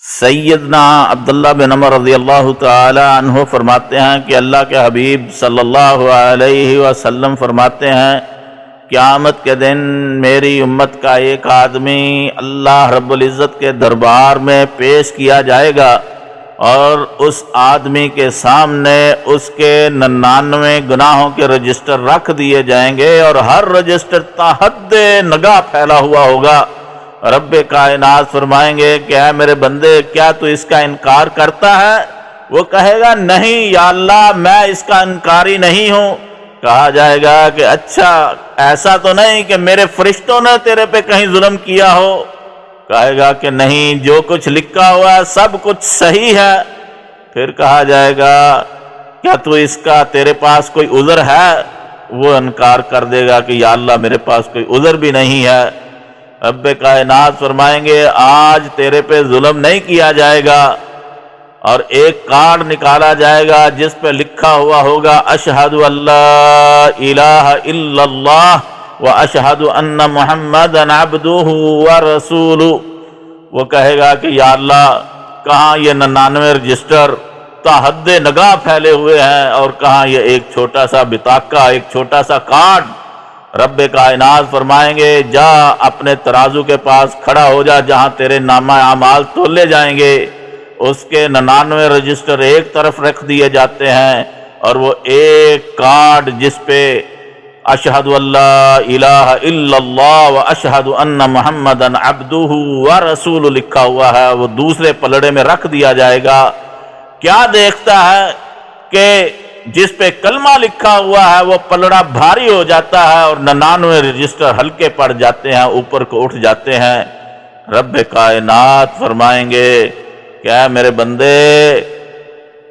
سیدنا عبداللہ بن عمر رضی اللہ تعالی عنہ فرماتے ہیں کہ اللہ کے حبیب صلی اللہ علیہ وسلم فرماتے ہیں قیامت کے دن میری امت کا ایک آدمی اللہ رب العزت کے دربار میں پیش کیا جائے گا اور اس آدمی کے سامنے اس کے 99 گناہوں کے رجسٹر رکھ دیے جائیں گے اور ہر رجسٹر تا حد نگاہ پھیلا ہوا ہوگا۔ رب کائنات فرمائیں گے کہ اے میرے بندے کیا تو اس کا انکار کرتا ہے؟ وہ کہے گا نہیں یا اللہ میں اس کا انکاری نہیں ہوں۔ کہا جائے گا کہ اچھا ایسا تو نہیں کہ میرے فرشتوں نے تیرے پہ کہیں ظلم کیا ہو؟ کہے گا کہ نہیں جو کچھ لکھا ہوا ہے سب کچھ صحیح ہے۔ پھر کہا جائے گا کیا تو اس کا تیرے پاس کوئی عذر ہے؟ وہ انکار کر دے گا کہ یا اللہ میرے پاس کوئی عذر بھی نہیں ہے۔ رب کائنات فرمائیں گے آج تیرے پہ ظلم نہیں کیا جائے گا، اور ایک کارڈ نکالا جائے گا جس پہ لکھا ہوا ہوگا اشہد اللہ الہ الا اللہ واشہد ان محمدا عبدہ ورسولہ۔ وہ کہے گا کہ یا اللہ کہاں یہ 99 رجسٹر تا حد نگاہ پھیلے ہوئے ہیں اور کہاں یہ ایک چھوٹا سا بطاقہ، ایک چھوٹا سا کارڈ۔ رب کائنات فرمائیں گے جا اپنے ترازو کے پاس کھڑا ہو جا جہاں تیرے نامہ اعمال تولے جائیں گے۔ اس کے 99 رجسٹر ایک طرف رکھ دیے جاتے ہیں اور وہ ایک کارڈ جس پہ اشہد اللہ الہ الا اللہ و اشہد ان محمدا عبدہ ورسولہ لکھا ہوا ہے وہ دوسرے پلڑے میں رکھ دیا جائے گا۔ کیا دیکھتا ہے کہ جس پہ کلمہ لکھا ہوا ہے وہ پلڑا بھاری ہو جاتا ہے اور 99 رجسٹر ہلکے پڑ جاتے ہیں، اوپر کو اٹھ جاتے ہیں۔ رب کائنات فرمائیں گے کہ اے میرے بندے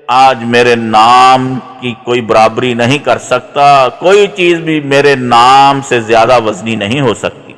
آج میرے نام کی کوئی برابری نہیں کر سکتا، کوئی چیز بھی میرے نام سے زیادہ وزنی نہیں ہو سکتی۔